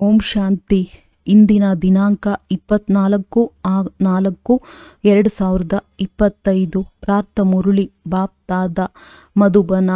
ಓಂ ಶಾಂತಿ. ಇಂದಿನ ದಿನಾಂಕ 24/4/2025. ಪ್ರಾರ್ಥ ಮುರಳಿ ಬಾಪ್ತಾದ ಮಧುಬನ.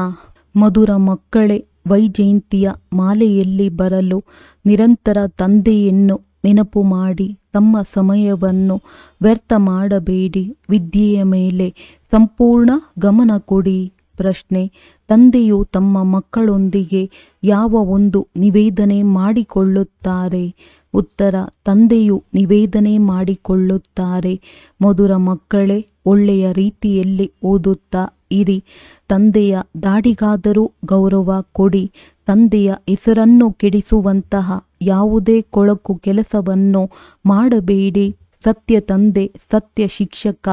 ಮಧುರ ಮಕ್ಕಳೇ, ವೈಜಯಂತಿಯ ಮಾಲೆಯಲ್ಲಿ ಬರಲು ನಿರಂತರ ತಂದೆಯನ್ನು ನೆನಪು ಮಾಡಿ ತಮ್ಮ ಸಮಯವನ್ನು ವ್ಯರ್ಥ ಮಾಡಬೇಡಿ. ವಿದ್ಯೆಯ ಮೇಲೆ ಸಂಪೂರ್ಣ ಗಮನ ಕೊಡಿ. ಪ್ರಶ್ನೆ: ತಂದೆಯು ತಮ್ಮ ಮಕ್ಕಳೊಂದಿಗೆ ಯಾವ ಒಂದು ನಿವೇದನೆ ಮಾಡಿಕೊಳ್ಳುತ್ತಾರೆ? ಉತ್ತರ: ತಂದೆಯು ನಿವೇದನೆ ಮಾಡಿಕೊಳ್ಳುತ್ತಾರೆ. ಮಧುರ ಮಕ್ಕಳೇ, ಒಳ್ಳೆಯ ರೀತಿಯಲ್ಲಿ ಓದುತ್ತಾ ಇರಿ. ತಂದೆಯ ದಾಡಿಗಾದರೂ ಗೌರವ ಕೊಡಿ. ತಂದೆಯ ಹೆಸರನ್ನು ಕೆಡಿಸುವಂತಹ ಯಾವುದೇ ಕೊಳಕು ಕೆಲಸವನ್ನು ಮಾಡಬೇಡಿ. ಸತ್ಯ ತಂದೆ, ಸತ್ಯ ಶಿಕ್ಷಕ,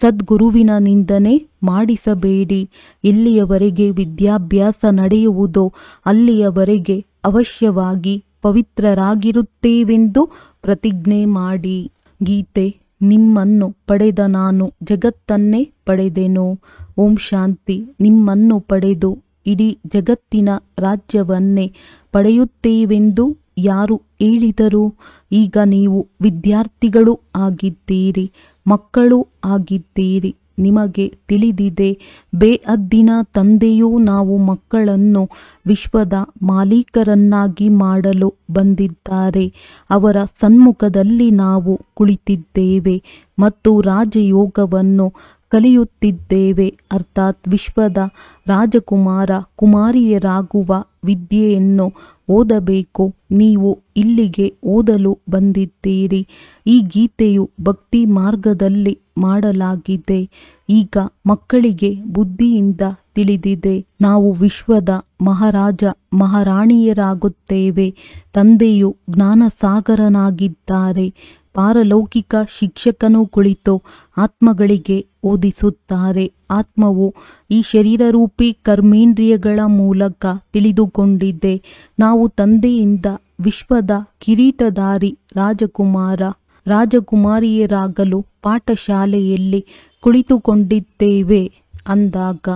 ಸದ್ಗುರುವಿನ ನಿಂದನೆ ಮಾಡಿಸಬೇಡಿ. ಎಲ್ಲಿಯವರೆಗೆ ವಿದ್ಯಾಭ್ಯಾಸ ನಡೆಯುವುದೋ ಅಲ್ಲಿಯವರೆಗೆ ಅವಶ್ಯವಾಗಿ ಪವಿತ್ರರಾಗಿರುತ್ತೇವೆಂದು ಪ್ರತಿಜ್ಞೆ ಮಾಡಿ. ಗೀತೆ: ನಿಮ್ಮನ್ನು ಪಡೆದ ನಾನು ಜಗತ್ತನ್ನೇ ಪಡೆದೆನು. ಓಂ ಶಾಂತಿ. ನಿಮ್ಮನ್ನು ಪಡೆದು ಇಡೀ ಜಗತ್ತಿನ ರಾಜ್ಯವನ್ನೇ ಪಡೆಯುತ್ತೇವೆಂದು ಯಾರು ಹೇಳಿದರು? ಈಗ ನೀವು ವಿದ್ಯಾರ್ಥಿಗಳೂ ಆಗಿದ್ದೀರಿ, ಮಕ್ಕಳೂ ಆಗಿದ್ದೀರಿ. ನಿಮಗೆ ತಿಳಿದಿದೆ, ಬೇಅದ್ದಿನ ತಂದೆಯೂ ನಾವು ಮಕ್ಕಳನ್ನು ವಿಶ್ವದ ಮಾಲೀಕರನ್ನಾಗಿ ಮಾಡಲು ಬಂದಿದ್ದಾರೆ. ಅವರ ಸನ್ಮುಖದಲ್ಲಿ ನಾವು ಕುಳಿತಿದ್ದೇವೆ ಮತ್ತು ರಾಜಯೋಗವನ್ನು ಕಲಿಯುತ್ತಿದ್ದೇವೆ. ಅರ್ಥಾತ್ ವಿಶ್ವದ ರಾಜಕುಮಾರ ಕುಮಾರಿಯರಾಗುವ ವಿದ್ಯೆಯನ್ನು ಓದಬೇಕು. ನೀವು ಇಲ್ಲಿಗೆ ಓದಲು ಬಂದಿದ್ದೀರಿ. ಈ ಗೀತೆಯು ಭಕ್ತಿ ಮಾರ್ಗದಲ್ಲಿ ಮಾಡಲಾಗಿದೆ. ಈಗ ಮಕ್ಕಳಿಗೆ ಬುದ್ಧಿಯಿಂದ ತಿಳಿದಿದೆ, ನಾವು ವಿಶ್ವದ ಮಹಾರಾಜ ಮಹಾರಾಣಿಯರಾಗುತ್ತೇವೆ. ತಂದೆಯು ಜ್ಞಾನಸಾಗರನಾಗಿದ್ದಾರೆ. ಪಾರಲೌಕಿಕ ಶಿಕ್ಷಕನು ಕುಳಿತು ಆತ್ಮಗಳಿಗೆ ಓದಿಸುತ್ತಾರೆ. ಆತ್ಮವು ಈ ಶರೀರರೂಪಿ ಕರ್ಮೇಂದ್ರಿಯಗಳ ಮೂಲಕ ತಿಳಿದುಕೊಂಡಿದೆ. ನಾವು ತಂದೆಯಿಂದ ವಿಶ್ವದ ಕಿರೀಟಧಾರಿ ರಾಜಕುಮಾರಿಯರಾಗಲು ಪಾಠಶಾಲೆಯಲ್ಲಿ ಕುಳಿತುಕೊಂಡಿದ್ದೇವೆ ಅಂದಾಗ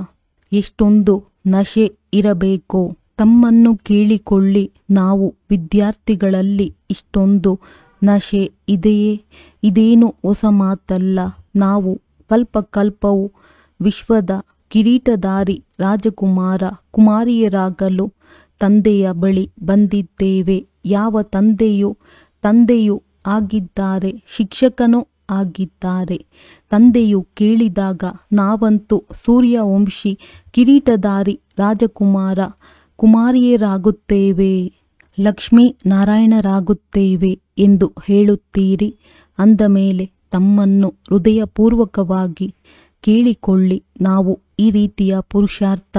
ಎಷ್ಟೊಂದು ನಶೆ ಇರಬೇಕು. ತಮ್ಮನ್ನು ಕೇಳಿಕೊಳ್ಳಿ, ನಾವು ವಿದ್ಯಾರ್ಥಿಗಳಲ್ಲಿ ಇಷ್ಟೊಂದು ನಶೆ ಇದೆಯೇ? ಇದೇನು ಹೊಸ ಮಾತಲ್ಲ. ನಾವು ಕಲ್ಪಕಲ್ಪವು ವಿಶ್ವದ ಕಿರೀಟಧಾರಿ ರಾಜಕುಮಾರ ಕುಮಾರಿಯರಾಗಲು ತಂದೆಯ ಬಳಿ ಬಂದಿದ್ದೇವೆ. ಯಾವ ತಂದೆಯು ಆಗಿದ್ದಾರೆ, ಶಿಕ್ಷಕನೂ ಆಗಿದ್ದಾರೆ. ತಂದೆಯು ಕೇಳಿದಾಗ ನಾವಂತೂ ಸೂರ್ಯವಂಶಿ ಕಿರೀಟಧಾರಿ ರಾಜಕುಮಾರ ಕುಮಾರಿಯರಾಗುತ್ತೇವೆ, ಲಕ್ಷ್ಮೀ ನಾರಾಯಣರಾಗುತ್ತೇವೆ ಎಂದು ಹೇಳುತ್ತೀರಿ. ಅಂದ ಮೇಲೆ ತಮ್ಮನ್ನು ಹೃದಯಪೂರ್ವಕವಾಗಿ ಕೇಳಿಕೊಳ್ಳಿ, ನಾವು ಈ ರೀತಿಯ ಪುರುಷಾರ್ಥ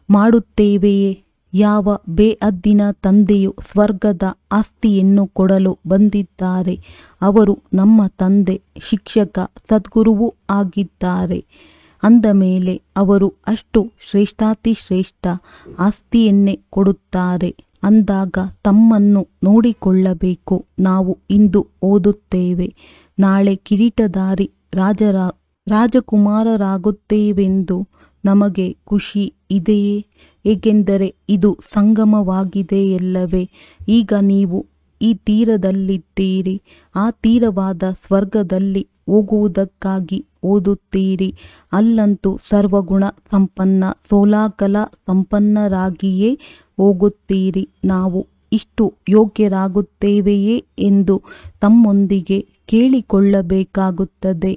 ಮಾಡುತ್ತೇವೆಯೇ? ಯಾವ ಬೇಅದ್ದಿನ ತಂದೆಯು ಸ್ವರ್ಗದ ಆಸ್ತಿಯನ್ನು ಕೊಡಲು ಬಂದಿದ್ದಾರೆ? ಅವರು ನಮ್ಮ ತಂದೆ, ಶಿಕ್ಷಕ, ಸದ್ಗುರುವೂ ಆಗಿದ್ದಾರೆ. ಅಂದ ಮೇಲೆ ಅವರು ಅಷ್ಟು ಶ್ರೇಷ್ಠಾತಿಶ್ರೇಷ್ಠ ಆಸ್ತಿಯನ್ನೇ ಕೊಡುತ್ತಾರೆ. ಅಂದಾಗ ತಮ್ಮನ್ನು ನೋಡಿಕೊಳ್ಳಬೇಕು. ನಾವು ಇಂದು ಓದುತ್ತೇವೆ, ನಾಳೆ ಕಿರೀಟಧಾರಿ ರಾಜಕುಮಾರರಾಗುತ್ತೇವೆಂದು ನಮಗೆ ಖುಷಿ ಇದೆಯೇ? ಏಕೆಂದರೆ ಇದು ಸಂಗಮವಾಗಿದೆಯಲ್ಲವೇ? ಈಗ ನೀವು ಈ ತೀರದಲ್ಲಿದ್ದೀರಿ. ಆ ತೀರವಾದ ಸ್ವರ್ಗದಲ್ಲಿ ಹೋಗುವುದಕ್ಕಾಗಿ ಓದುತ್ತೀರಿ. ಅಲ್ಲಂತೂ ಸರ್ವಗುಣ ಸಂಪನ್ನ, ಸೋಲಾಕಲ ಸಂಪನ್ನರಾಗಿಯೇ ಹೋಗುತ್ತೀರಿ. ನಾವು ಇಷ್ಟು ಯೋಗ್ಯರಾಗುತ್ತೇವೆಯೇ ಎಂದು ತಮ್ಮೊಂದಿಗೆ ಕೇಳಿಕೊಳ್ಳಬೇಕಾಗುತ್ತದೆ.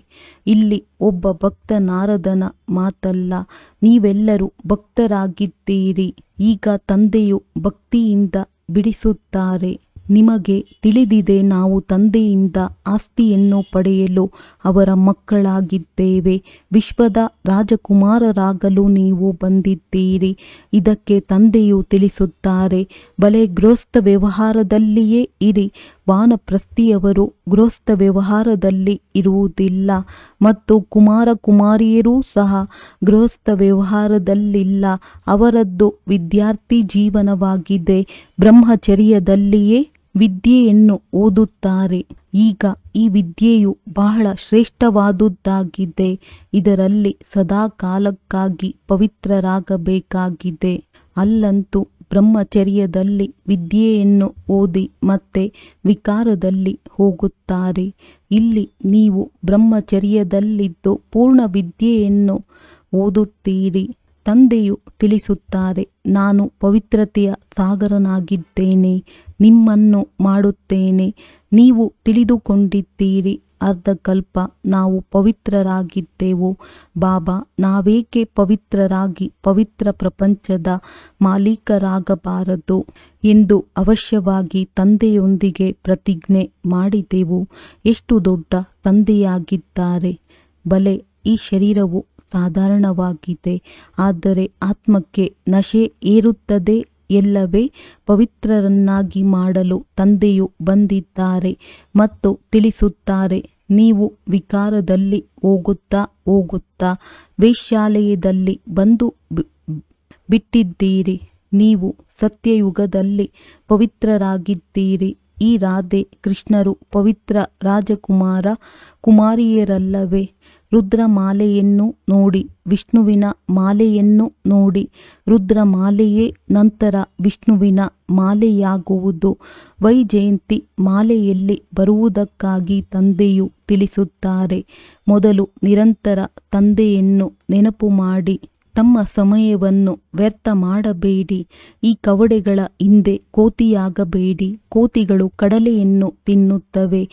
ಇಲ್ಲಿ ಒಬ್ಬ ಭಕ್ತ ನಾರದನ ಮಾತಲ್ಲ, ನೀವೆಲ್ಲರೂ ಭಕ್ತರಾಗಿದ್ದೀರಿ. ಈಗ ತಂದೆಯು ಭಕ್ತಿಯಿಂದ ಬಿಡಿಸುತ್ತಾರೆ. ನಿಮಗೆ ತಿಳಿದಿದೆ, ನಾವು ತಂದೆಯಿಂದ ಆಸ್ತಿಯನ್ನು ಪಡೆಯಲು ಅವರ ಮಕ್ಕಳಾಗಿದ್ದೇವೆ. ವಿಶ್ವದ ರಾಜಕುಮಾರರಾಗಲು ನೀವು ಬಂದಿದ್ದೀರಿ. ಇದಕ್ಕೆ ತಂದೆಯು ತಿಳಿಸುತ್ತಾರೆ, ಬಲೆ ಗೃಹಸ್ಥ ವ್ಯವಹಾರದಲ್ಲಿಯೇ ಇರಿ. ವಾನಪ್ರಸ್ಥಿಯವರು ಗೃಹಸ್ಥ ವ್ಯವಹಾರದಲ್ಲಿ ಇರುವುದಿಲ್ಲ ಮತ್ತು ಕುಮಾರಿಯರೂ ಸಹ ಗೃಹಸ್ಥ ವ್ಯವಹಾರದಲ್ಲಿಲ್ಲ. ಅವರದ್ದು ವಿದ್ಯಾರ್ಥಿ ಜೀವನವಾಗಿದೆ. ಬ್ರಹ್ಮಚರ್ಯದಲ್ಲಿಯೇ ವಿದ್ಯೆಯನ್ನು ಓದುತ್ತಾರೆ. ಈಗ ಈ ವಿದ್ಯೆಯು ಬಹಳ ಶ್ರೇಷ್ಠವಾದುದಾಗಿದೆ. ಇದರಲ್ಲಿ ಸದಾ ಕಾಲಕ್ಕಾಗಿ ಪವಿತ್ರರಾಗಬೇಕಾಗಿದೆ. ಅಲ್ಲಂತೂ ಬ್ರಹ್ಮಚರ್ಯದಲ್ಲಿ ವಿದ್ಯೆಯನ್ನು ಓದಿ ಮತ್ತೆ ವಿಕಾರದಲ್ಲಿ ಹೋಗುತ್ತಾರೆ. ಇಲ್ಲಿ ನೀವು ಬ್ರಹ್ಮಚರ್ಯದಲ್ಲಿದ್ದು ಪೂರ್ಣ ವಿದ್ಯೆಯನ್ನು ಓದುತ್ತೀರಿ. ತಂದೆಯು ತಿಳಿಸುತ್ತಾರೆ, ನಾನು ಪವಿತ್ರತೆಯ ಸಾಗರನಾಗಿದ್ದೇನೆ, ನಿಮ್ಮನ್ನು ಮಾಡುತ್ತೇನೆ. ನೀವು ತಿಳಿದುಕೊಂಡಿದ್ದೀರಿ, ಅರ್ಧಕಲ್ಪ ನಾವು ಪವಿತ್ರರಾಗಿದ್ದೆವು. ಬಾಬಾ, ನಾವೇಕೆ ಪವಿತ್ರರಾಗಿ ಪವಿತ್ರ ಪ್ರಪಂಚದ ಮಾಲೀಕರಾಗಬಾರದು ಎಂದು ಅವಶ್ಯವಾಗಿ ತಂದೆಯೊಂದಿಗೆ ಪ್ರತಿಜ್ಞೆ ಮಾಡಿದೆವು. ಎಷ್ಟು ದೊಡ್ಡ ತಂದೆಯಾಗಿದ್ದಾರೆ. ಬಲೆ, ಈ ಶರೀರವು ಸಾಧಾರಣವಾಗಿದೆ, ಆದರೆ ಆತ್ಮಕ್ಕೆ ನಶೆ ಏರುತ್ತದೆ. ಎಲ್ಲವೇ ಪವಿತ್ರರನ್ನಾಗಿ ಮಾಡಲು ತಂದೆಯು ಬಂದಿದ್ದಾರೆ ಮತ್ತು ತಿಳಿಸುತ್ತಾರೆ, ನೀವು ವಿಕಾರದಲ್ಲಿ ಹೋಗುತ್ತಾ ಹೋಗುತ್ತಾ ವೇಶ್ಯಾಲಯದಲ್ಲಿ ಬಂದು ಬಿಟ್ಟಿದ್ದೀರಿ. ನೀವು ಸತ್ಯಯುಗದಲ್ಲಿ ಪವಿತ್ರರಾಗಿದ್ದೀರಿ. ಈ ರಾಧೆ ಕೃಷ್ಣರು ಪವಿತ್ರ ರಾಜಕುಮಾರ ಕುಮಾರಿಯರಲ್ಲವೇ? ರುದ್ರಮಾಲೆಯನ್ನು ನೋಡಿ, ವಿಷ್ಣುವಿನ ಮಾಲೆಯನ್ನು ನೋಡಿ. ರುದ್ರಮಾಲೆಯೇ ನಂತರ ವಿಷ್ಣುವಿನ ಮಾಲೆಯಾಗುವುದು. ವೈಜಯಂತಿ ಮಾಲೆಯಲ್ಲಿ ಬರುವುದಕ್ಕಾಗಿ ತಂದೆಯು ತಿಳಿಸುತ್ತಾರೆ, ಮೊದಲು ನಿರಂತರ ತಂದೆಯನ್ನು ನೆನಪು ಮಾಡಿ. ತಮ್ಮ ಸಮಯವನ್ನು ವ್ಯರ್ಥ ಮಾಡಬೇಡಿ. ಈ ಕವಡೆಗಳ ಹಿಂದೆ ಕೋತಿಯಾಗಬೇಡಿ. ಕೋತಿಗಳು ಕಡಲೆಯನ್ನು ತಿನ್ನುತ್ತವೆ.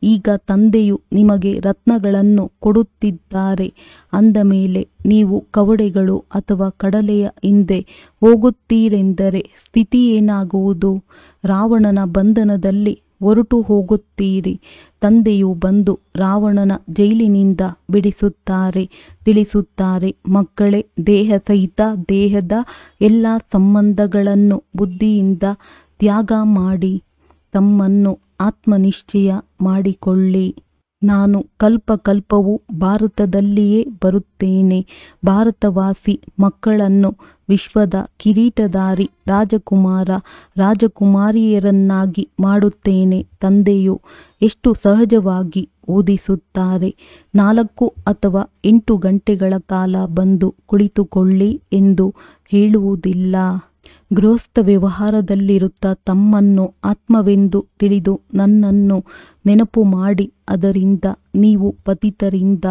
ಈಗ ತಂದೆಯು ನಿಮಗೆ ರತ್ನಗಳನ್ನು ಕೊಡುತ್ತಿದ್ದಾರೆ. ಅಂದ ಮೇಲೆ ನೀವು ಕವಡೆಗಳು ಅಥವಾ ಕಡಲೆಯ ಹಿಂದೆ ಹೋಗುತ್ತೀರೆಂದರೆ ಸ್ಥಿತಿ ಏನಾಗುವುದು? ರಾವಣನ ಬಂಧನದಲ್ಲಿ ಹೊರಟು ಹೋಗುತ್ತೀರಿ. ತಂದೆಯು ಬಂದು ರಾವಣನ ಜೈಲಿನಿಂದ ಬಿಡಿಸುತ್ತಾರೆ. ತಿಳಿಸುತ್ತಾರೆ, ಮಕ್ಕಳೇ, ದೇಹ ಸಹಿತ ದೇಹದ ಎಲ್ಲ ಸಂಬಂಧಗಳನ್ನು ಬುದ್ಧಿಯಿಂದ ತ್ಯಾಗ ಮಾಡಿ ತಮ್ಮನ್ನು ಆತ್ಮನಿಶ್ಚಯ ಮಾಡಿಕೊಳ್ಳಿ. ನಾನು ಕಲ್ಪಕಲ್ಪವೂ ಭಾರತದಲ್ಲಿಯೇ ಬರುತ್ತೇನೆ. ಭಾರತವಾಸಿ ಮಕ್ಕಳನ್ನು ವಿಶ್ವದ ಕಿರೀಟಧಾರಿ ರಾಜಕುಮಾರ ರಾಜಕುಮಾರಿಯರನ್ನಾಗಿ ಮಾಡುತ್ತೇನೆ. ತಂದೆಯು ಎಷ್ಟು ಸಹಜವಾಗಿ ಓದಿಸುತ್ತಾರೆ. 4 ಅಥವಾ 8 ಗಂಟೆಗಳ ಕಾಲ ಬಂದು ಕುಳಿತುಕೊಳ್ಳಿ ಎಂದು ಹೇಳುವುದಿಲ್ಲ. ಗೃಹಸ್ಥ ವ್ಯವಹಾರದಲ್ಲಿರುತ್ತಾ ತಮ್ಮನ್ನು ಆತ್ಮವೆಂದು ತಿಳಿದು ನನ್ನನ್ನು ನೆನಪು ಮಾಡಿ. ಅದರಿಂದ ನೀವು ಪತಿತರಿಂದ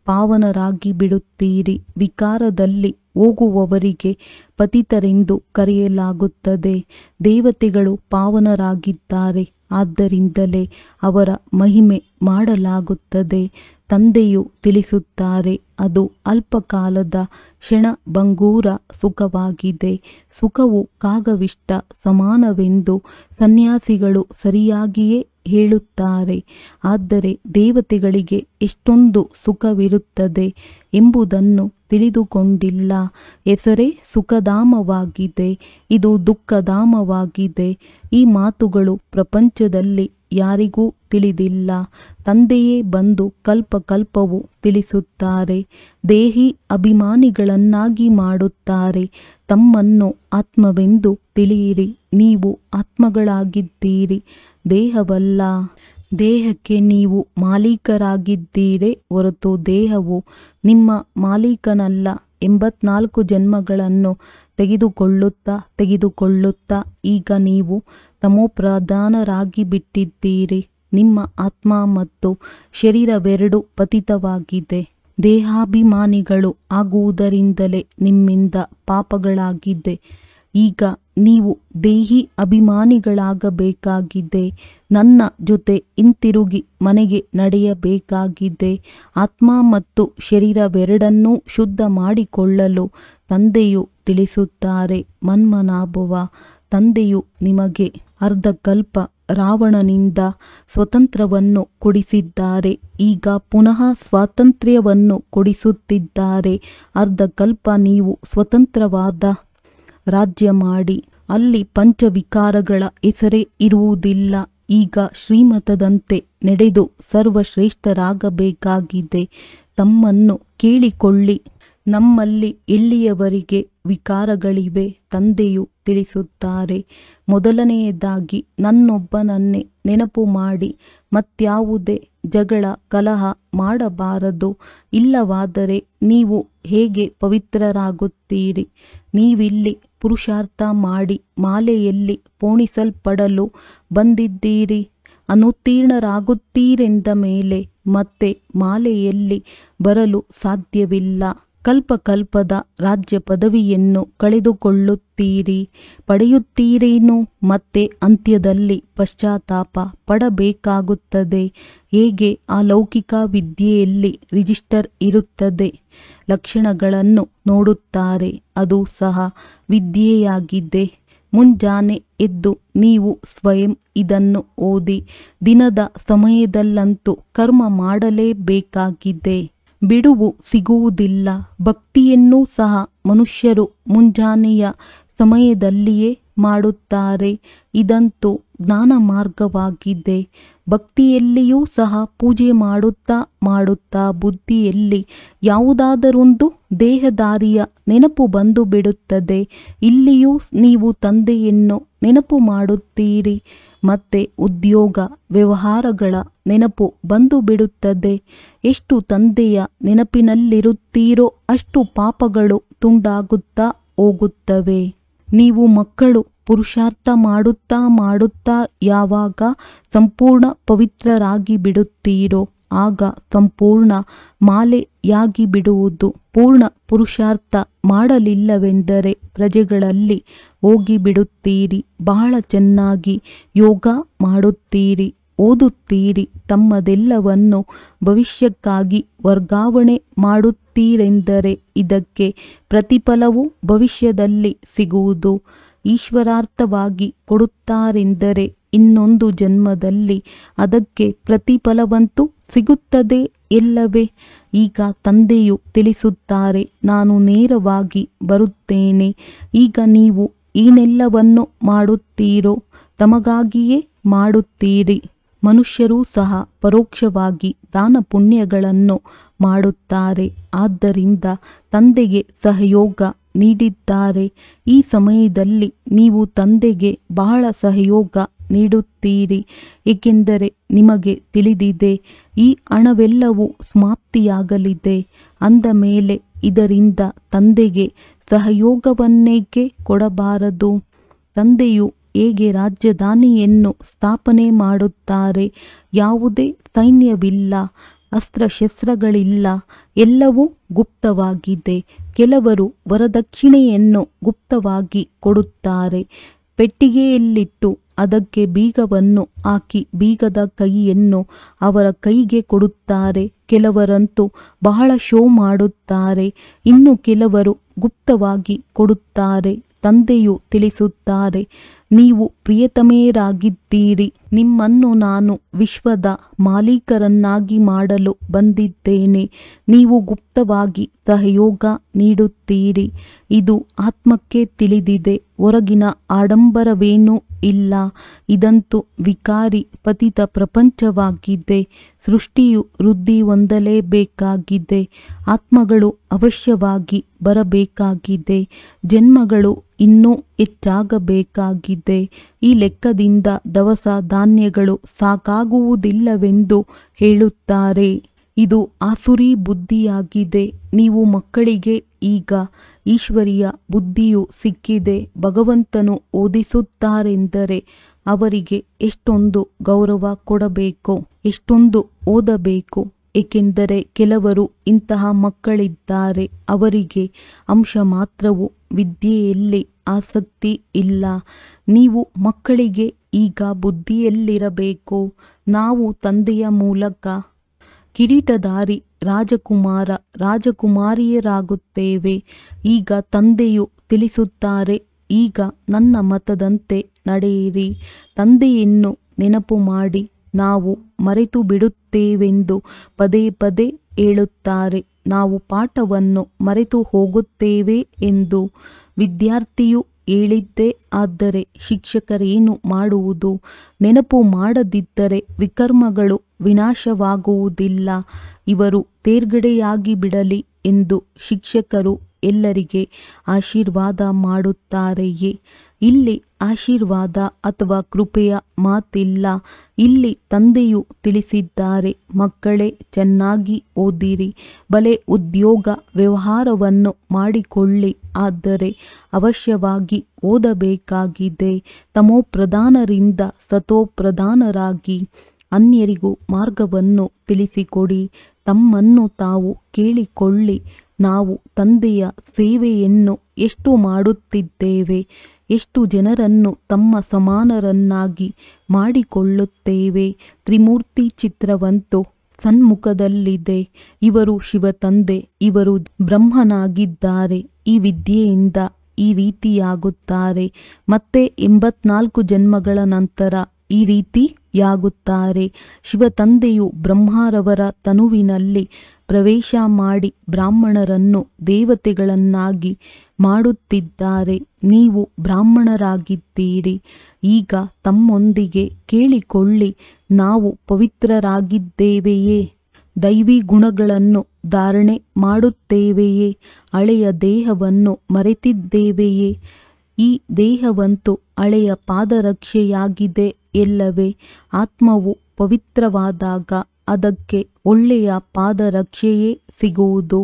ಪಾವನರಾಗಿ ಬಿಡುತ್ತೀರಿ. ವಿಕಾರದಲ್ಲಿ ಹೋಗುವವರಿಗೆ ಪತಿತರೆಂದು ಕರೆಯಲಾಗುತ್ತದೆ. ದೇವತೆಗಳು ಪಾವನರಾಗಿದ್ದಾರೆ, ಆದ್ದರಿಂದಲೇ ಅವರ ಮಹಿಮೆ ಮಾಡಲಾಗುತ್ತದೆ. ತಂದೆಯು ತಿಳಿಸುತ್ತಾರೆ, ಅದು ಅಲ್ಪಕಾಲದ ಕ್ಷಣಭಂಗೂರ ಸುಖವಾಗಿದೆ. ಸುಖವು ಕಾಗವಿಷ್ಟ ಸಮಾನವೆಂದು ಸನ್ಯಾಸಿಗಳು ಸರಿಯಾಗಿಯೇ ಹೇಳುತ್ತಾರೆ. ಆದರೆ ದೇವತೆಗಳಿಗೆ ಎಷ್ಟೊಂದು ಸುಖವಿರುತ್ತದೆ ಎಂಬುದನ್ನು ತಿಳಿದುಕೊಂಡಿಲ್ಲ. ಹೆಸರೇ ಸುಖಧಾಮವಾಗಿದೆ, ಇದು ದುಃಖಧಾಮವಾಗಿದೆ. ಈ ಮಾತುಗಳು ಪ್ರಪಂಚದಲ್ಲಿ ಯಾರಿಗೂ ತಿಳಿದಿಲ್ಲ. ತಂದೆಯೇ ಬಂದು ಕಲ್ಪಕಲ್ಪವು ತಿಳಿಸುತ್ತಾರೆ. ದೇಹಿ ಅಭಿಮಾನಿಗಳನ್ನಾಗಿ ಮಾಡುತ್ತಾರೆ. ತಮ್ಮನ್ನು ಆತ್ಮವೆಂದು ತಿಳಿಯಿರಿ. ನೀವು ಆತ್ಮಗಳಾಗಿದ್ದೀರಿ, ದೇಹವಲ್ಲ. ದೇಹಕ್ಕೆ ನೀವು ಮಾಲೀಕರಾಗಿದ್ದೀರೇ ಹೊರತು ದೇಹವು ನಿಮ್ಮ ಮಾಲೀಕನಲ್ಲ. 84 ಜನ್ಮಗಳನ್ನು ತೆಗೆದುಕೊಳ್ಳುತ್ತಾ ಈಗ ನೀವು ತಮೋಪ್ರಧಾನರಾಗಿ ಬಿಟ್ಟಿದ್ದೀರಿ. ನಿಮ್ಮ ಆತ್ಮ ಮತ್ತು ಶರೀರವೆರಡು ಪತಿತವಾಗಿದೆ. ದೇಹಾಭಿಮಾನಿಗಳು ಆಗುವುದರಿಂದಲೇ ನಿಮ್ಮಿಂದ ಪಾಪಗಳಾಗಿದೆ. ಈಗ ನೀವು ದೇಹಿ ಅಭಿಮಾನಿಗಳಾಗಬೇಕಾಗಿದೆ. ನನ್ನ ಜೊತೆ ಹಿಂತಿರುಗಿ ಮನೆಗೆ ನಡೆಯಬೇಕಾಗಿದೆ. ಆತ್ಮ ಮತ್ತು ಶರೀರವೆರಡನ್ನೂ ಶುದ್ಧ ಮಾಡಿಕೊಳ್ಳಲು ತಂದೆಯು ತಿಳಿಸುತ್ತಾರೆ. ಮನ್ಮನಾಭವ, ತಂದೆಯು ನಿಮಗೆ ಅರ್ಧಕಲ್ಪ ರಾವಣನಿಂದ ಸ್ವತಂತ್ರವನ್ನು ಕೊಡಿಸಿದ್ದಾರೆ. ಈಗ ಪುನಃ ಸ್ವಾತಂತ್ರ್ಯವನ್ನು ಕೊಡಿಸುತ್ತಿದ್ದಾರೆ. ಅರ್ಧಕಲ್ಪ ನೀವು ಸ್ವತಂತ್ರವಾದ ರಾಜ್ಯ ಮಾಡಿ. ಅಲ್ಲಿ ಪಂಚವಿಕಾರಗಳ ಹೆಸರೇ ಇರುವುದಿಲ್ಲ. ಈಗ ಶ್ರೀಮತದಂತೆ ನಡೆದು ಸರ್ವಶ್ರೇಷ್ಠರಾಗಬೇಕಾಗಿದೆ. ತಮ್ಮನ್ನು ಕೇಳಿಕೊಳ್ಳಿ. ನಮ್ಮಲ್ಲಿ ಎಲ್ಲಿಯವರೆಗೆ ವಿಕಾರಗಳಿವೆ? ತಂದೆಯು ತಿಳಿಸುತ್ತಾರೆ, ಮೊದಲನೆಯದಾಗಿ ನನ್ನೊಬ್ಬನನ್ನೇ ನೆನಪು ಮಾಡಿ. ಮತ್ಯಾವುದೇ ಜಗಳ ಕಲಹ ಮಾಡಬಾರದು. ಇಲ್ಲವಾದರೆ ನೀವು ಹೇಗೆ ಪವಿತ್ರರಾಗುತ್ತೀರಿ? ನೀವಿಲ್ಲಿ ಪುರುಷಾರ್ಥ ಮಾಡಿ ಮಾಲೆಯಲ್ಲಿ ಪೋಣಿಸಲ್ಪಡಲು ಬಂದಿದ್ದೀರಿ. ಅನುತ್ತೀರ್ಣರಾಗುತ್ತೀರೆಂದ ಮೇಲೆ ಮತ್ತೆ ಮಾಲೆಯಲ್ಲಿ ಬರಲು ಸಾಧ್ಯವಿಲ್ಲ. ಕಲ್ಪಕಲ್ಪದ ರಾಜ್ಯ ಪದವಿಯನ್ನು ಕಳೆದುಕೊಳ್ಳುತ್ತೀರಿ. ಪಡೆಯುತ್ತೀರೇನು? ಮತ್ತೆ ಅಂತ್ಯದಲ್ಲಿ ಪಶ್ಚಾತ್ತಾಪ ಪಡಬೇಕಾಗುತ್ತದೆ. ಹೇಗೆ ಆ ಲೌಕಿಕ ವಿದ್ಯೆಯಲ್ಲಿ ರಿಜಿಸ್ಟರ್ ಇರುತ್ತದೆ, ಲಕ್ಷಣಗಳನ್ನು ನೋಡುತ್ತಾರೆ, ಅದು ಸಹ ವಿದ್ಯೆಯಾಗಿದೆ. ಮುಂಜಾನೆ ಎದ್ದು ನೀವು ಸ್ವಯಂ ಇದನ್ನು ಓದಿ. ದಿನದ ಸಮಯದಲ್ಲಂತೂ ಕರ್ಮ ಮಾಡಲೇಬೇಕಾಗಿದೆ. ಬಿಡುವು ಸಿಗುವುದಿಲ್ಲ. ಭಕ್ತಿಯನ್ನೂ ಸಹ ಮನುಷ್ಯರು ಮುಂಜಾನೆಯ ಸಮಯದಲ್ಲಿಯೇ ಮಾಡುತ್ತಾರೆ. ಇದಂತೂ ಜ್ಞಾನ ಮಾರ್ಗವಾಗಿದೆ. ಭಕ್ತಿಯಲ್ಲಿಯೂ ಸಹ ಪೂಜೆ ಮಾಡುತ್ತಾ ಬುದ್ಧಿಯಲ್ಲಿ ಯಾವುದಾದರೊಂದು ದೇಹದಾರಿಯ ನೆನಪು ಬಂದು ಬಿಡುತ್ತದೆ. ಇಲ್ಲಿಯೂ ನೀವು ತಂದೆಯನ್ನು ನೆನಪು ಮಾಡುತ್ತೀರಿ. ಮತ್ತೆ ಉದ್ಯೋಗ ವ್ಯವಹಾರಗಳ ನೆನಪು ಬಂದು ಬಿಡುತ್ತದೆ. ಎಷ್ಟು ತಂದೆಯ ನೆನಪಿನಲ್ಲಿರುತ್ತೀರೋ ಅಷ್ಟು ಪಾಪಗಳು ತುಂಡಾಗುತ್ತಾ ಹೋಗುತ್ತವೆ. ನೀವು ಮಕ್ಕಳು ಪುರುಷಾರ್ಥ ಮಾಡುತ್ತಾ ಯಾವಾಗ ಸಂಪೂರ್ಣ ಪವಿತ್ರರಾಗಿ ಬಿಡುತ್ತೀರೋ ಆಗ ಸಂಪೂರ್ಣ ಮಾಲೆಯಾಗಿ ಬಿಡುವುದು. ಪೂರ್ಣ ಪುರುಷಾರ್ಥ ಮಾಡಲಿಲ್ಲವೆಂದರೆ ಪ್ರಜೆಗಳಲ್ಲಿ ಹೋಗಿಬಿಡುತ್ತೀರಿ. ಬಹಳ ಚೆನ್ನಾಗಿ ಯೋಗ ಮಾಡುತ್ತೀರಿ, ಓದುತ್ತೀರಿ, ತಮ್ಮದೆಲ್ಲವನ್ನು ಭವಿಷ್ಯಕ್ಕಾಗಿ ವರ್ಗಾವಣೆ ಮಾಡುತ್ತೀರೆಂದರೆ ಇದಕ್ಕೆ ಪ್ರತಿಫಲವು ಭವಿಷ್ಯದಲ್ಲಿ ಸಿಗುವುದು. ಈಶ್ವರಾರ್ಥವಾಗಿ ಕೊಡುತ್ತಾರೆಂದರೆ ಇನ್ನೊಂದು ಜನ್ಮದಲ್ಲಿ ಅದಕ್ಕೆ ಪ್ರತಿಫಲವಂತೂ ಸಿಗುತ್ತದೆ ಎಲ್ಲವೇ? ಈಗ ತಂದೆಯು ತಿಳಿಸುತ್ತಾರೆ, ನಾನು ನೇರವಾಗಿ ಬರುತ್ತೇನೆ. ಈಗ ನೀವು ಏನೆಲ್ಲವನ್ನು ಮಾಡುತ್ತೀರೋ ತಮಗಾಗಿಯೇ ಮಾಡುತ್ತೀರಿ. ಮನುಷ್ಯರೂ ಸಹ ಪರೋಕ್ಷವಾಗಿ ದಾನ ಪುಣ್ಯಗಳನ್ನು ಮಾಡುತ್ತಾರೆ. ಆದ್ದರಿಂದ ತಂದೆಗೆ ಸಹಯೋಗ ನೀಡಿದ್ದಾರೆ. ಈ ಸಮಯದಲ್ಲಿ ನೀವು ತಂದೆಗೆ ಬಹಳ ಸಹಯೋಗ ನೀಡುತ್ತೀರಿ. ಏಕೆಂದರೆ ನಿಮಗೆ ತಿಳಿದಿದೆ ಈ ಹಣವೆಲ್ಲವೂ ಸಮಾಪ್ತಿಯಾಗಲಿದೆ. ಅಂದ ಮೇಲೆ ಇದರಿಂದ ತಂದೆಗೆ ಸಹಯೋಗವನ್ನೇಕೆ ಕೊಡಬಾರದು? ತಂದೆಯು ಹೇಗೆ ರಾಜಧಾನಿಯನ್ನು ಸ್ಥಾಪನೆ ಮಾಡುತ್ತಾರೆ? ಯಾವುದೇ ಸೈನ್ಯವಿಲ್ಲ, ಅಸ್ತ್ರಶಸ್ತ್ರಗಳಿಲ್ಲ, ಎಲ್ಲವೂ ಗುಪ್ತವಾಗಿದೆ. ಕೆಲವರು ವರದಕ್ಷಿಣೆಯನ್ನು ಗುಪ್ತವಾಗಿ ಕೊಡುತ್ತಾರೆ. ಪೆಟ್ಟಿಗೆಯಲ್ಲಿಟ್ಟು ಅದಕ್ಕೆ ಬೀಗವನ್ನು ಹಾಕಿ ಬೀಗದ ಕೈಯನ್ನು ಅವರ ಕೈಗೆ ಕೊಡುತ್ತಾರೆ. ಕೆಲವರಂತೂ ಬಹಳ ಶೋ ಮಾಡುತ್ತಾರೆ. ಇನ್ನು ಕೆಲವರು ಗುಪ್ತವಾಗಿ ಕೊಡುತ್ತಾರೆ. ತಂದೆಯು ತಿಳಿಸುತ್ತಾರೆ, ನೀವು ಪ್ರಿಯತಮೆಯರಾಗಿದ್ದೀರಿ. ನಿಮ್ಮನ್ನು ನಾನು ವಿಶ್ವದ ಮಾಲೀಕರನ್ನಾಗಿ ಮಾಡಲು ಬಂದಿದ್ದೇನೆ. ನೀವು ಗುಪ್ತವಾಗಿ ಸಹಯೋಗ ನೀಡುತ್ತೀರಿ. ಇದು ಆತ್ಮಕ್ಕೆ ತಿಳಿದಿದೆ. ಹೊರಗಿನ ಆಡಂಬರವೇನೂ ಇಲ್ಲ. ಇದಂತೂ ವಿಕಾರಿ ಪತಿತ ಪ್ರಪಂಚವಾಗಿದೆ. ಸೃಷ್ಟಿಯು ವೃದ್ಧಿ ಹೊಂದಲೇಬೇಕಾಗಿದೆ. ಆತ್ಮಗಳು ಅವಶ್ಯವಾಗಿ ಬರಬೇಕಾಗಿದೆ. ಜನ್ಮಗಳು ಇನ್ನೂ ಹೆಚ್ಚಾಗಬೇಕಾಗಿದೆ. ಈ ಲೆಕ್ಕದಿಂದ ದವಸ ಧಾನ್ಯಗಳು ಸಾಕಾಗುವುದಿಲ್ಲವೆಂದು ಹೇಳುತ್ತಾರೆ. ಇದು ಆಸುರಿ ಬುದ್ಧಿಯಾಗಿದೆ. ನೀವು ಮಕ್ಕಳಿಗೆ ಈಗ ಈಶ್ವರಿಯ ಬುದ್ಧಿಯು ಸಿಕ್ಕಿದೆ. ಭಗವಂತನು ಓದಿಸುತ್ತಾರೆಂದರೆ ಅವರಿಗೆ ಎಷ್ಟೊಂದು ಗೌರವ ಕೊಡಬೇಕು, ಎಷ್ಟೊಂದು ಓದಬೇಕು. ಏಕೆಂದರೆ ಕೆಲವರು ಇಂತಹ ಮಕ್ಕಳಿದ್ದಾರೆ, ಅವರಿಗೆ ಅಂಶ ಮಾತ್ರವು ವಿದ್ಯೆಯಲ್ಲಿ ಆಸಕ್ತಿ ಇಲ್ಲ. ನೀವು ಮಕ್ಕಳಿಗೆ ಈಗ ಬುದ್ಧಿಯಲ್ಲಿರಬೇಕು. ನಾವು ತಂದೆಯ ಮೂಲಕ ಕಿರೀಟಧಾರಿ ರಾಜಕುಮಾರ ರಾಜಕುಮಾರಿಯರಾಗುತ್ತೇವೆ. ಈಗ ತಂದೆಯು ತಿಳಿಸುತ್ತಾರೆ, ಈಗ ನನ್ನ ಮತದಂತೆ ನಡೆಯಿರಿ. ತಂದೆಯನ್ನು ನೆನಪು ಮಾಡಿ. ನಾವು ಮರೆತು ಬಿಡುತ್ತೇವೆಂದು ಪದೇ ಪದೇ ಹೇಳುತ್ತಾರೆ. ನಾವು ಪಾಠವನ್ನು ಮರೆತು ಹೋಗುತ್ತೇವೆ ಎಂದು. ವಿದ್ಯಾರ್ಥಿಯು ಹೇಳಿದ್ದೇ ಆದರೆ ಶಿಕ್ಷಕರೇನು ಮಾಡುವುದು? ನೆನಪು ಮಾಡದಿದ್ದರೆ ವಿಕರ್ಮಗಳು ವಿನಾಶವಾಗುವುದಿಲ್ಲ. ಇವರು ತೇರ್ಗಡೆಯಾಗಿ ಬಿಡಲಿ ಎಂದು ಶಿಕ್ಷಕರು ಎಲ್ಲರಿಗೆ ಆಶೀರ್ವಾದ ಮಾಡುತ್ತಾರೆಯೇ? ಇಲ್ಲಿ ಆಶೀರ್ವಾದ ಅಥವಾ ಕೃಪೆಯ ಮಾತಿಲ್ಲ. ಇಲ್ಲಿ ತಂದೆಯು ತಿಳಿಸಿದ್ದಾರೆ, ಮಕ್ಕಳೇ ಚೆನ್ನಾಗಿ ಓದಿರಿ, ಬಲೆ ಉದ್ಯೋಗ ವ್ಯವಹಾರವನ್ನು ಮಾಡಿಕೊಳ್ಳಿ. ಆದರೆ ಅವಶ್ಯವಾಗಿ ಓದಬೇಕಾಗಿದೆ. ತಮೋಪ್ರಧಾನರಿಂದ ಸತೋಪ್ರಧಾನರಾಗಿ ಅನ್ಯರಿಗೂ ಮಾರ್ಗವನ್ನು ತಿಳಿಸಿಕೊಡಿ. ತಮ್ಮನ್ನು ತಾವು ಕೇಳಿಕೊಳ್ಳಿ, ನಾವು ತಂದೆಯ ಸೇವೆಯನ್ನು ಎಷ್ಟು ಮಾಡುತ್ತಿದ್ದೇವೆ? ಎಷ್ಟು ಜನರನ್ನು ತಮ್ಮ ಸಮಾನರನ್ನಾಗಿ ಮಾಡಿಕೊಳ್ಳುತ್ತೇವೆ? ತ್ರಿಮೂರ್ತಿ ಚಿತ್ರವಂತೂ ಸನ್ಮುಖದಲ್ಲಿದೆ. ಇವರು ಶಿವತಂದೆ, ಇವರು ಬ್ರಹ್ಮನಾಗಿದ್ದಾರೆ. ಈ ವಿದ್ಯೆಯಿಂದ ಈ ರೀತಿಯಾಗುತ್ತಾರೆ. ಮತ್ತೆ 84 ಜನ್ಮಗಳ ನಂತರ ಈ ರೀತಿಯಾಗುತ್ತಾರೆ. ಶಿವತಂದೆಯು ಬ್ರಹ್ಮರವರ ತನುವಿನಲ್ಲಿ ಪ್ರವೇಶ ಮಾಡಿ ಬ್ರಾಹ್ಮಣರನ್ನು ದೇವತೆಗಳನ್ನಾಗಿ ಮಾಡುತ್ತಿದ್ದಾರೆ. ನೀವು ಬ್ರಾಹ್ಮಣರಾಗಿದ್ದೀರಿ. ಈಗ ತಮ್ಮೊಂದಿಗೆ ಕೇಳಿಕೊಳ್ಳಿ, ನಾವು ಪವಿತ್ರರಾಗಿದ್ದೇವೆಯೇ? ದೈವಿ ಗುಣಗಳನ್ನು ಧಾರಣೆ ಮಾಡುತ್ತೇವೆಯೇ? ಹಳೆಯ ದೇಹವನ್ನು ಮರೆತಿದ್ದೇವೆಯೇ? ಈ ದೇಹವಂತೂ ಹಳೆಯ ಪಾದರಕ್ಷೆಯಾಗಿದೆ ಎಲ್ಲವೇ? ಆತ್ಮವು ಪವಿತ್ರವಾದಾಗ ಅದಕ್ಕೆ ಒಳ್ಳೆಯ ಪಾದರಕ್ಷೆಯೇ ಸಿಗುವುದು.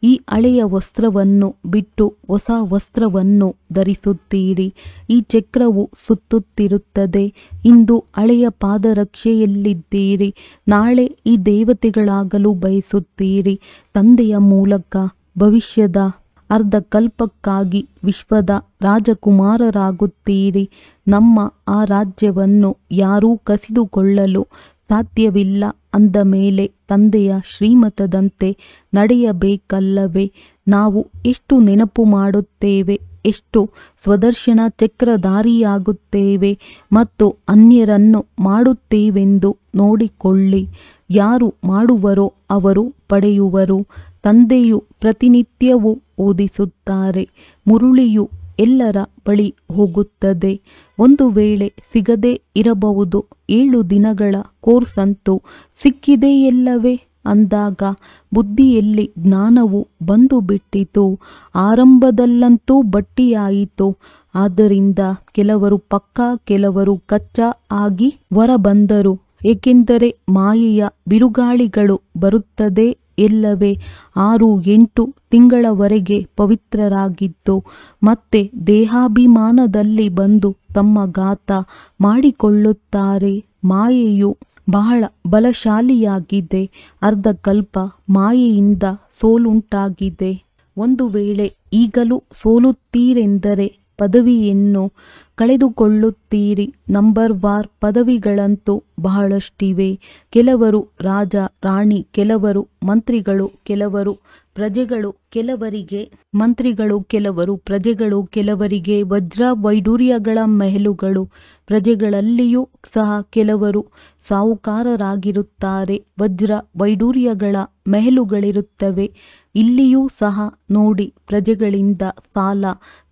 ಈ ಹಳೆಯ ವಸ್ತ್ರವನ್ನು ಬಿಟ್ಟು ಹೊಸ ವಸ್ತ್ರವನ್ನು ಧರಿಸುತ್ತೀರಿ. ಈ ಚಕ್ರವು ಸುತ್ತುತ್ತಿರುತ್ತದೆ. ಇಂದು ಹಳೆಯ ಪಾದರಕ್ಷೆಯಲ್ಲಿದ್ದೀರಿ, ನಾಳೆ ಈ ದೇವತೆಗಳಾಗಲು ಬಯಸುತ್ತೀರಿ. ತಂದೆಯ ಮೂಲಕ ಭವಿಷ್ಯದ ಅರ್ಧಕಲ್ಪಕ್ಕಾಗಿ ವಿಶ್ವದ ರಾಜಕುಮಾರರಾಗುತ್ತೀರಿ. ನಮ್ಮ ಆ ರಾಜ್ಯವನ್ನು ಯಾರೂ ಕಸಿದುಕೊಳ್ಳಲು ಸಾಧ್ಯವಿಲ್ಲ. ಅಂದ ಮೇಲೆ ತಂದೆಯ ಶ್ರೀಮತದಂತೆ ನಡೆಯಬೇಕಲ್ಲವೇ? ನಾವು ಎಷ್ಟು ನೆನಪು ಮಾಡುತ್ತೇವೆ, ಎಷ್ಟು ಸ್ವದರ್ಶನ ಚಕ್ರಧಾರಿಯಾಗುತ್ತೇವೆ ಮತ್ತು ಅನ್ಯರನ್ನು ಮಾಡುತ್ತೇವೆಂದು ನೋಡಿಕೊಳ್ಳಿ. ಯಾರು ಮಾಡುವರೋ ಅವರು ಪಡೆಯುವರು. ತಂದೆಯು ಪ್ರತಿನಿತ್ಯವೂ ಓದಿಸುತ್ತಾರೆ. ಮುರುಳಿಯು ಎಲ್ಲರ ಬಳಿ ಹೋಗುತ್ತದೆ. ಒಂದು ವೇಳೆ ಸಿಗದೇ ಇರಬಹುದು. 7 ದಿನಗಳ ಕೋರ್ಸ್ ಅಂತೂ ಸಿಕ್ಕಿದೆಯಲ್ಲವೇ? ಅಂದಾಗ ಬುದ್ಧಿಯಲ್ಲಿ ಜ್ಞಾನವು ಬಂದು ಬಿಟ್ಟಿತು. ಆರಂಭದಲ್ಲಂತೂ ಬಟ್ಟಿಯಾಯಿತು. ಆದ್ದರಿಂದ ಕೆಲವರು ಪಕ್ಕಾ, ಕೆಲವರು ಕಚ್ಚಾ ಆಗಿ ಹೊರಬಂದರು. ಏಕೆಂದರೆ ಮಾಯೆಯ ಬಿರುಗಾಳಿಗಳು ಬರುತ್ತದೆ ಎಲ್ಲವೇ? 6-8 ತಿಂಗಳವರೆಗೆ ಪವಿತ್ರರಾಗಿದ್ದು ಮತ್ತೆ ದೇಹಾಭಿಮಾನದಲ್ಲಿ ಬಂದು ತಮ್ಮ ಘಾತ ಮಾಡಿಕೊಳ್ಳುತ್ತಾರೆ. ಮಾಯೆಯು ಬಹಳ ಬಲಶಾಲಿಯಾಗಿದೆ. ಅರ್ಧಕಲ್ಪ ಮಾಯೆಯಿಂದ ಸೋಲುಂಟಾಗಿದೆ. ಒಂದು ವೇಳೆ ಈಗಲೂ ಸೋಲುತ್ತೀರೆಂದರೆ ಪದವಿಯನ್ನು ಕಳೆದುಕೊಳ್ಳುತ್ತೀರಿ. ನಂಬರ್ವಾರ್ ಪದವಿಗಳಂತೂ ಬಹಳಷ್ಟಿವೆ. ಕೆಲವರು ರಾಜ ರಾಣಿ, ಕೆಲವರು ಮಂತ್ರಿಗಳು, ಕೆಲವರು ಪ್ರಜೆಗಳು, ಕೆಲವರಿಗೆ ಮಂತ್ರಿಗಳು, ಕೆಲವರು ಪ್ರಜೆಗಳು, ಕೆಲವರಿಗೆ ವಜ್ರ ವೈಡೂರ್ಯಗಳ ಮೆಹಲುಗಳು. ಪ್ರಜೆಗಳಲ್ಲಿಯೂ ಸಹ ಕೆಲವರು ಸಾಹುಕಾರರಾಗಿರುತ್ತಾರೆ. ವಜ್ರ ವೈಡೂರ್ಯಗಳ ಮೆಹಲುಗಳಿರುತ್ತವೆ. ಇಲ್ಲಿಯೂ ಸಹ ನೋಡಿ, ಪ್ರಜೆಗಳಿಂದ ಸಾಲ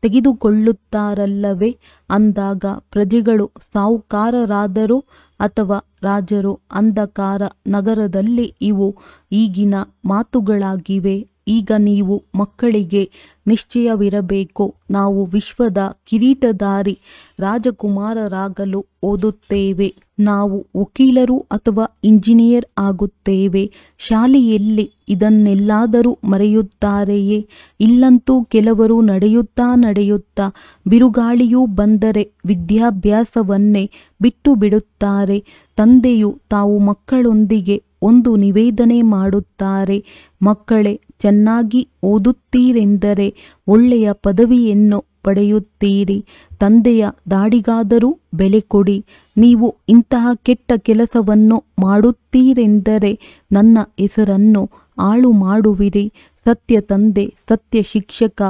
ತೆಗೆದುಕೊಳ್ಳುತ್ತಾರಲ್ಲವೇ? ಅಂದಾಗ ಪ್ರಜೆಗಳು ಸಾಹುಕಾರರಾದರು ಅಥವಾ ರಾಜರು? ಅಂಧಕಾರ ನಗರದಲ್ಲಿ ಇವು ಈಗಿನ ಮಾತುಗಳಾಗಿವೆ. ಈಗ ನೀವು ಮಕ್ಕಳಿಗೆ ನಿಶ್ಚಯವಿರಬೇಕು, ನಾವು ವಿಶ್ವದ ಕಿರೀಟಧಾರಿ ರಾಜಕುಮಾರರಾಗಲು ಓದುತ್ತೇವೆ. ನಾವು ವಕೀಲರು ಅಥವಾ ಇಂಜಿನಿಯರ್ ಆಗುತ್ತೇವೆ. ಶಾಲೆಯಲ್ಲಿ ಇದನ್ನೆಲ್ಲಾದರೂ ಮರೆಯುತ್ತಾರೆಯೇ? ಇಲ್ಲಂತೂ ಕೆಲವರು ನಡೆಯುತ್ತಾ ಬಿರುಗಾಳಿಯೂ ಬಂದರೆ ವಿದ್ಯಾಭ್ಯಾಸವನ್ನೇ ಬಿಟ್ಟು ಬಿಡುತ್ತಾರೆ. ತಂದೆಯು ತಾವು ಮಕ್ಕಳೊಂದಿಗೆ ಒಂದು ನಿವೇದನೆ ಮಾಡುತ್ತಾರೆ. ಮಕ್ಕಳೇ, ಚೆನ್ನಾಗಿ ಓದುತ್ತೀರೆಂದರೆ ಒಳ್ಳೆಯ ಪದವಿಯನ್ನು ಪಡೆಯುತ್ತೀರಿ. ತಂದೆಯ ದಾಡಿಗಾದರೂ ಬೆಲೆ ಕೊಡಿ. ನೀವು ಇಂತಹ ಕೆಟ್ಟ ಕೆಲಸವನ್ನು ಮಾಡುತ್ತೀರೆಂದರೆ ನನ್ನ ಹೆಸರನ್ನು ಹಾಳು ಮಾಡುವಿರಿ. ಸತ್ಯ ತಂದೆ, ಸತ್ಯ ಶಿಕ್ಷಕ,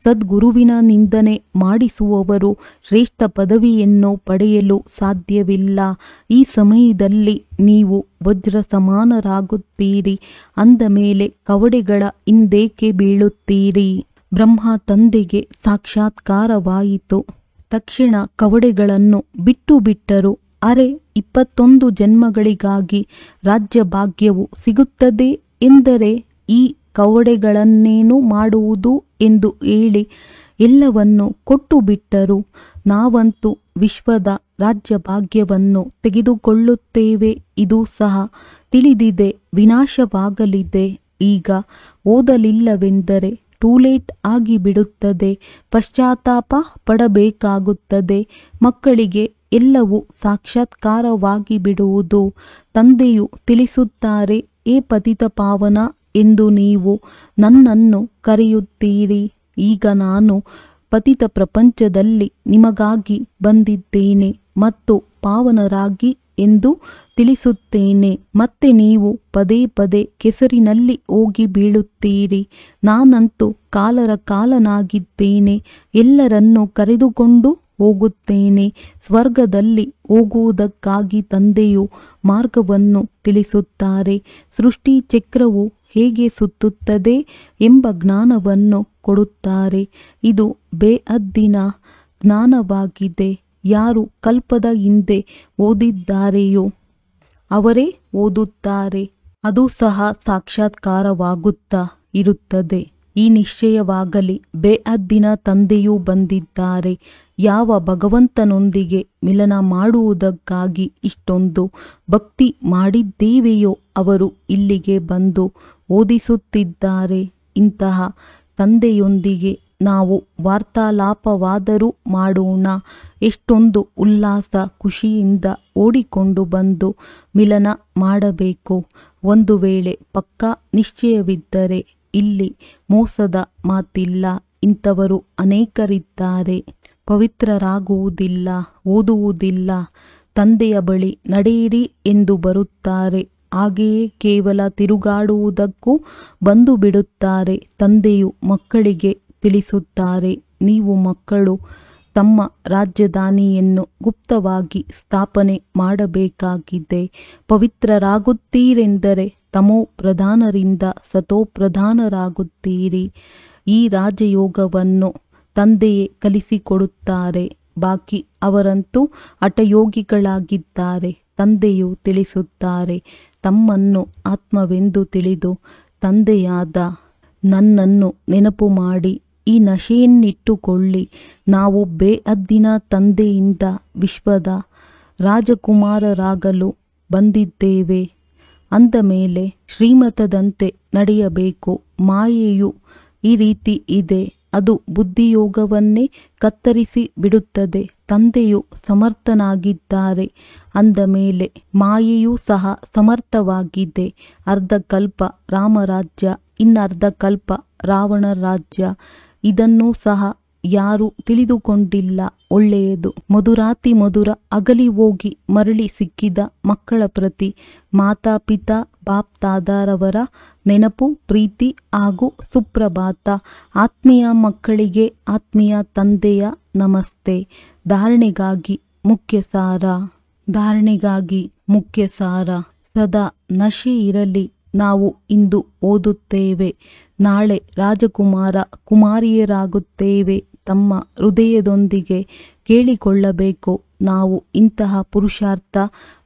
ಸದ್ಗುರುವಿನ ನಿಂದನೆ ಮಾಡಿಸುವವರು ಶ್ರೇಷ್ಠ ಪದವಿಯನ್ನು ಪಡೆಯಲು ಸಾಧ್ಯವಿಲ್ಲ. ಈ ಸಮಯದಲ್ಲಿ ನೀವು ವಜ್ರ ಸಮಾನರಾಗುತ್ತೀರಿ. ಅಂದ ಮೇಲೆ ಕವಡೆಗಳ ಹಿಂದೇಕೆ ಬೀಳುತ್ತೀರಿ? ಬ್ರಹ್ಮ ತಂದೆಗೆ ಸಾಕ್ಷಾತ್ಕಾರವಾಯಿತು. ತಕ್ಷಣ ಕವಡೆಗಳನ್ನು ಬಿಟ್ಟು ಬಿಟ್ಟರು. ಅರೆ, 21 ಜನ್ಮಗಳಿಗಾಗಿ ರಾಜ್ಯ ಭಾಗ್ಯವು ಸಿಗುತ್ತದೆ ಎಂದರೆ ಈ ಕವಡೆಗಳನ್ನೇನು ಮಾಡುವುದು ಎಂದು ಹೇಳಿ ಎಲ್ಲವನ್ನು ಕೊಟ್ಟು ಬಿಟ್ಟರು. ನಾವಂತೂ ವಿಶ್ವದ ರಾಜ್ಯಭಾಗ್ಯವನ್ನು ತೆಗೆದುಕೊಳ್ಳುತ್ತೇವೆ, ಇದು ಸಹ ತಿಳಿದಿದೆ, ವಿನಾಶವಾಗಲಿದೆ. ಈಗ ಓದಲಿಲ್ಲವೆಂದರೆ ಟೂಲೇಟ್ ಆಗಿಬಿಡುತ್ತದೆ, ಪಶ್ಚಾತ್ತಾಪ ಪಡಬೇಕಾಗುತ್ತದೆ. ಮಕ್ಕಳಿಗೆ ಎಲ್ಲವೂ ಸಾಕ್ಷಾತ್ಕಾರವಾಗಿ ಬಿಡುವುದು. ತಂದೆಯು ತಿಳಿಸುತ್ತಾರೆ, ಏ ಪತಿತ ಪಾವನ ಎಂದು ನೀವು ನನ್ನನ್ನು ಕರೆಯುತ್ತೀರಿ. ಈಗ ನಾನು ಪತಿತ ಪ್ರಪಂಚದಲ್ಲಿ ನಿಮಗಾಗಿ ಬಂದಿದ್ದೇನೆ ಮತ್ತು ಪಾವನರಾಗಿ ಎಂದು ತಿಳಿಸುತ್ತೇನೆ. ಮತ್ತೆ ನೀವು ಪದೇ ಪದೇ ಕೆಸರಿನಲ್ಲಿ ಹೋಗಿ ಬೀಳುತ್ತೀರಿ. ನಾನಂತೂ ಕಾಲರ ಕಾಲನಾಗಿದ್ದೇನೆ, ಎಲ್ಲರನ್ನೂ ಕರೆದುಕೊಂಡು ಹೋಗುತ್ತೇನೆ. ಸ್ವರ್ಗದಲ್ಲಿ ಹೋಗುವುದಕ್ಕಾಗಿ ತಂದೆಯು ಮಾರ್ಗವನ್ನು ತಿಳಿಸುತ್ತಾರೆ. ಸೃಷ್ಟಿ ಚಕ್ರವು ಹೇಗೆ ಸುತ್ತುತ್ತದೆ ಎಂಬ ಜ್ಞಾನವನ್ನು ಕೊಡುತ್ತಾರೆ. ಇದು ಬೇಅದ್ದಿನ ಜ್ಞಾನವಾಗಿದೆ. ಯಾರು ಕಲ್ಪದ ಹಿಂದೆ ಓದಿದ್ದಾರೆಯೋ ಅವರೇ ಓದುತ್ತಾರೆ. ಅದು ಸಹ ಸಾಕ್ಷಾತ್ಕಾರವಾಗುತ್ತಾ ಇರುತ್ತದೆ. ಈ ನಿಶ್ಚಯವಾಗಲಿ, ಬೇಅದ್ದಿನ ತಂದೆಯೂ ಬಂದಿದ್ದಾರೆ. ಯಾವ ಭಗವಂತನೊಂದಿಗೆ ಮಿಲನ ಮಾಡುವುದಕ್ಕಾಗಿ ಇಷ್ಟೊಂದು ಭಕ್ತಿ ಮಾಡಿದ್ದೇವೆಯೋ ಅವರು ಇಲ್ಲಿಗೆ ಬಂದು ಓದಿಸುತ್ತಿದ್ದಾರೆ. ಇಂತಹ ತಂದೆಯೊಂದಿಗೆ ನಾವು ವಾರ್ತಾಲಾಪವಾದರೂ ಮಾಡೋಣ. ಎಷ್ಟೊಂದು ಉಲ್ಲಾಸ, ಖುಷಿಯಿಂದ ಓಡಿಕೊಂಡು ಬಂದು ಮಿಲನ ಮಾಡಬೇಕು. ಒಂದು ವೇಳೆ ಪಕ್ಕಾ ನಿಶ್ಚಯವಿದ್ದರೆ ಇಲ್ಲಿ ಮೋಸದ ಮಾತಿಲ್ಲ. ಇಂಥವರು ಅನೇಕರಿದ್ದಾರೆ. ಪವಿತ್ರರಾಗುವುದಿಲ್ಲ, ಓದುವುದಿಲ್ಲ, ತಂದೆಯ ಬಳಿ ನಡೆಯಿರಿ ಎಂದು ಬರುತ್ತಾರೆ. ಹಾಗೆಯೇ ಕೇವಲ ತಿರುಗಾಡುವುದಕ್ಕೂ ಬಂದು ಬಿಡುತ್ತಾರೆ. ತಂದೆಯು ಮಕ್ಕಳಿಗೆ ತಿಳಿಸುತ್ತಾರೆ, ನೀವು ಮಕ್ಕಳು ತಮ್ಮ ರಾಜಧಾನಿಯನ್ನು ಗುಪ್ತವಾಗಿ ಸ್ಥಾಪನೆ ಮಾಡಬೇಕಾಗಿದೆ. ಪವಿತ್ರರಾಗುತ್ತೀರೆಂದರೆ ತಮೋ ಪ್ರಧಾನರಿಂದ ಸತೋ ಪ್ರಧಾನರಾಗುತ್ತೀರಿ. ಈ ರಾಜಯೋಗವನ್ನು ತಂದೆಯೇ ಕಲಿಸಿಕೊಡುತ್ತಾರೆ. ಬಾಕಿ ಅವರಂತೂ ಹಠಯೋಗಿಗಳಾಗಿದ್ದಾರೆ. ತಂದೆಯು ತಿಳಿಸುತ್ತಾರೆ, ತಮ್ಮನ್ನು ಆತ್ಮವೆಂದು ತಿಳಿದು ತಂದೆಯಾದ ನನ್ನನ್ನು ನೆನಪು ಮಾಡಿ ಈ ನಶೆಯನ್ನಿಟ್ಟುಕೊಳ್ಳಿ. ನಾವು ಬೇಅದ್ದಿನ ತಂದೆಯಿಂದ ವಿಶ್ವದ ರಾಜಕುಮಾರರಾಗಲು ಬಂದಿದ್ದೇವೆ. ಅಂದ ಮೇಲೆ ಶ್ರೀಮತದಂತೆ ನಡೆಯಬೇಕು. ಮಾಯೆಯು ಈ ರೀತಿ ಇದೆ, ಅದು ಬುದ್ಧಿಯೋಗವನ್ನೇ ಕತ್ತರಿಸಿ ಬಿಡುತ್ತದೆ. ತಂದೆಯು ಸಮರ್ಥನಾಗಿದ್ದಾರೆ ಅಂದ ಮೇಲೆ ಮಾಯೆಯೂ ಸಹ ಸಮರ್ಥವಾಗಿದೆ. ಅರ್ಧಕಲ್ಪ ರಾಮರಾಜ್ಯ, ಇನ್ನರ್ಧಕಲ್ಪ ರಾವಣ ರಾಜ್ಯ. ಇದನ್ನೂ ಸಹ ಯಾರೂ ತಿಳಿದುಕೊಂಡಿಲ್ಲ. ಒಳ್ಳೆಯದು. ಮಧುರಾತಿ ಮಧುರ ಅಗಲಿ ಹೋಗಿ ಮರಳಿ ಸಿಕ್ಕಿದ ಮಕ್ಕಳ ಪ್ರತಿ ಮಾತಾಪಿತಾ ಬಾಪ್ ದಾದಾರವರ ನೆನಪು, ಪ್ರೀತಿ ಹಾಗೂ ಸುಪ್ರಭಾತ. ಆತ್ಮೀಯ ಮಕ್ಕಳಿಗೆ ಆತ್ಮೀಯ ತಂದೆಯ ನಮಸ್ತೆ. ಧಾರಣೆಗಾಗಿ ಮುಖ್ಯ ಸಾರ. ಸದಾ ನಶೆ ಇರಲಿ. ನಾವು ಇಂದು ಓದುತ್ತೇವೆ, ನಾಳೆ ರಾಜಕುಮಾರ ಕುಮಾರಿಯರಾಗುತ್ತೇವೆ. ತಮ್ಮ ಹೃದಯದೊಂದಿಗೆ ಕೇಳಿಕೊಳ್ಳಬೇಕು, ನಾವು ಇಂತಹ ಪುರುಷಾರ್ಥ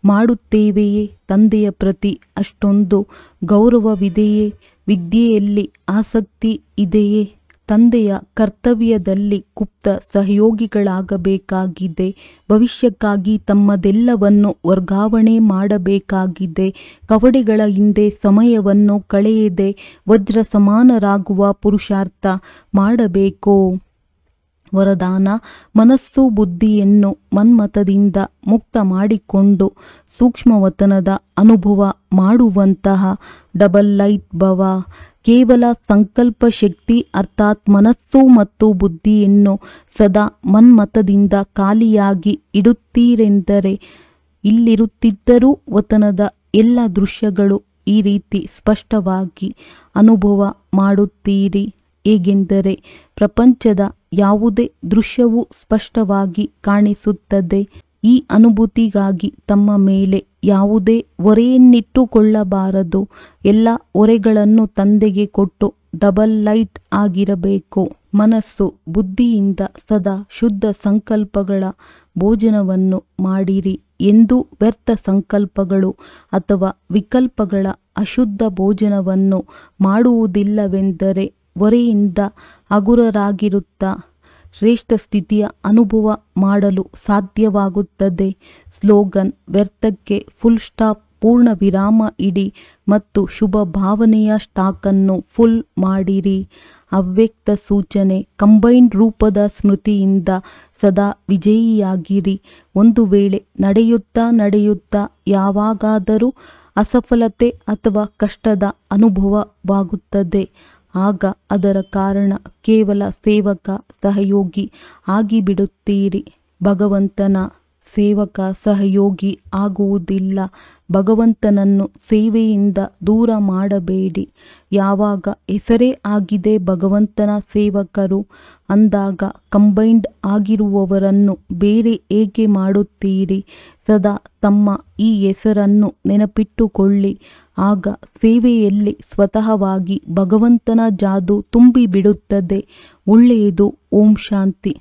ಮಾಡುತ್ತೇವೆಯೇ? ತಂದೆಯ ಪ್ರತಿ ಅಷ್ಟೊಂದು ಗೌರವವಿದೆಯೇ? ವಿದ್ಯೆಯಲ್ಲಿ ಆಸಕ್ತಿ ಇದೆಯೇ? ತಂದೆಯ ಕರ್ತವ್ಯದಲ್ಲಿ ಗುಪ್ತ ಸಹಯೋಗಿಗಳಾಗಬೇಕಾಗಿದೆ. ಭವಿಷ್ಯಕ್ಕಾಗಿ ತಮ್ಮದೆಲ್ಲವನ್ನು ವರ್ಗಾವಣೆ ಮಾಡಬೇಕಾಗಿದೆ. ಕವಡೆಗಳ ಹಿಂದೆ ಸಮಯವನ್ನು ಕಳೆಯದೆ ವಜ್ರ ಸಮಾನರಾಗುವ ಪುರುಷಾರ್ಥ ಮಾಡಬೇಕು. ವರದಾನ: ಮನಸ್ಸು ಬುದ್ಧಿಯನ್ನು ಮನ್ಮಥದಿಂದ ಮುಕ್ತ ಮಾಡಿಕೊಂಡು ಸೂಕ್ಷ್ಮವತನದ ಅನುಭವ ಮಾಡುವಂತಹ ಡಬಲ್ ಲೈಟ್ ಭವ. ಕೇವಲ ಸಂಕಲ್ಪ ಶಕ್ತಿ ಅರ್ಥಾತ್ ಮನಸ್ಸು ಮತ್ತು ಬುದ್ಧಿಯನ್ನು ಸದಾ ಮನ್ಮಥದಿಂದ ಖಾಲಿಯಾಗಿ ಇಡುತ್ತೀರೆಂದರೆ ಇಲ್ಲಿರುತ್ತಿದ್ದರೂ ವತನದ ಎಲ್ಲ ದೃಶ್ಯಗಳು ಈ ರೀತಿ ಸ್ಪಷ್ಟವಾಗಿ ಅನುಭವ ಮಾಡುತ್ತೀರಿ. ಹೇಗೆಂದರೆ ಪ್ರಪಂಚದ ಯಾವುದೇ ದೃಶ್ಯವೂ ಸ್ಪಷ್ಟವಾಗಿ ಕಾಣಿಸುತ್ತದೆ. ಈ ಅನುಭೂತಿಗಾಗಿ ತಮ್ಮ ಮೇಲೆ ಯಾವುದೇ ಹೊರೆಯನ್ನಿಟ್ಟುಕೊಳ್ಳಬಾರದು. ಎಲ್ಲ ಹೊರೆಗಳನ್ನು ತಂದೆಗೆ ಕೊಟ್ಟು ಡಬಲ್ ಲೈಟ್ ಆಗಿರಬೇಕು. ಮನಸ್ಸು ಬುದ್ಧಿಯಿಂದ ಸದಾ ಶುದ್ಧ ಸಂಕಲ್ಪಗಳ ಭೋಜನವನ್ನು ಮಾಡಿರಿ. ಎಂದೂ ವ್ಯರ್ಥ ಸಂಕಲ್ಪಗಳು ಅಥವಾ ವಿಕಲ್ಪಗಳ ಅಶುದ್ಧ ಭೋಜನವನ್ನು ಮಾಡುವುದಿಲ್ಲವೆಂದರೆ ಹೊರೆಯಿಂದ ಹಗುರರಾಗಿರುತ್ತಾ ಶ್ರೇಷ್ಠ ಸ್ಥಿತಿಯ ಅನುಭವ ಮಾಡಲು ಸಾಧ್ಯವಾಗುತ್ತದೆ. ಸ್ಲೋಗನ್: ವ್ಯರ್ಥಕ್ಕೆ ಫುಲ್ ಸ್ಟಾಪ್, ಪೂರ್ಣ ವಿರಾಮ ಇಡಿ ಮತ್ತು ಶುಭ ಭಾವನೆಯ ಸ್ಟಾಕನ್ನು ಫುಲ್ ಮಾಡಿರಿ. ಅವ್ಯಕ್ತ ಸೂಚನೆ: ಕಂಬೈನ್ಡ್ ರೂಪದ ಸ್ಮೃತಿಯಿಂದ ಸದಾ ವಿಜಯಿಯಾಗಿರಿ. ಒಂದು ವೇಳೆ ನಡೆಯುತ್ತಾ ಯಾವಾಗಾದರೂ ಅಸಫಲತೆ ಅಥವಾ ಕಷ್ಟದ ಅನುಭವವಾಗುತ್ತದೆ, ಆಗ ಅದರ ಕಾರಣ ಕೇವಲ ಸೇವಕ ಸಹಯೋಗಿ ಆಗಿಬಿಡುತ್ತೀರಿ. ಭಗವಂತನ ಸೇವಕ ಸಹಯೋಗಿ ಆಗುವುದಿಲ್ಲ. ಭಗವಂತನನ್ನು ಸೇವೆಯಿಂದ ದೂರ ಮಾಡಬೇಡಿ. ಯಾವಾಗ ಹೆಸರೇ ಆಗಿದೆ ಭಗವಂತನ ಸೇವಕರು ಅಂದಾಗ ಕಂಬೈನ್ಡ್ ಆಗಿರುವವರನ್ನು ಬೇರೆ ಹೇಗೆ ಮಾಡುತ್ತೀರಿ? ಸದಾ ತಮ್ಮ ಈ ಹೆಸರನ್ನು ನೆನಪಿಟ್ಟುಕೊಳ್ಳಿ. ಆಗ ಸೇವೆಯಲ್ಲಿ ಸ್ವತಃವಾಗಿ ಭಗವಂತನ ಜಾದು ತುಂಬಿಬಿಡುತ್ತದೆ. ಒಳ್ಳೆಯದು. ಓಂ ಶಾಂತಿ.